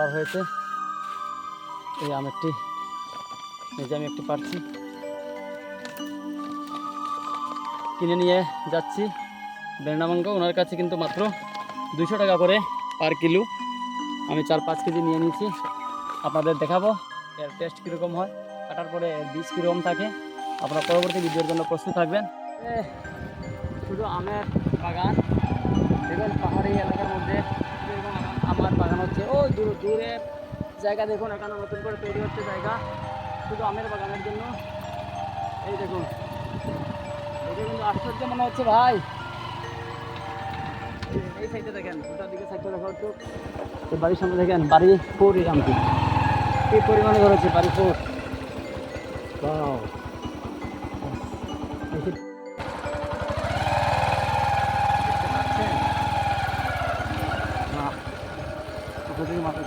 পার হয়েছে। এই আমেরটি এই যে আমি একটি পারছি, কিনে নিয়ে যাচ্ছি বেরনামাঙ্গা। ওনার কাছে কিন্তু মাত্র 200 টাকা করে পার কিলো। আমি 4-5 কেজি নিয়ে নিয়েছি, আপনাদের দেখাবো এর টেস্ট কীরকম হয়, কাটার পরে এর বীজ কীরকম থাকে। আপনারা পরবর্তী ভিডিওর জন্য প্রস্তুত থাকবেন। শুধু আমের বাগান দেখুন, পাহাড়ি এলাকার মধ্যে এরকম আমার বাগান হচ্ছে। ও দূরের জায়গা দেখুন, এখানে নতুন করে তৈরি হচ্ছে জায়গা শুধু আমের বাগানের জন্য। এই দেখুন, দেখে কিন্তু আশ্চর্য মনে হচ্ছে ভাই। এই সাইডে দেখেন, ওটার দিকে সাইডটা দেখা হচ্ছে, এই বাড়ির সামনে দেখেন বাড়ি 4 এই আমটি এই পরিমাণে ধরেছে, বাড়ি 4। দেখতে পাচ্ছেন? মাথা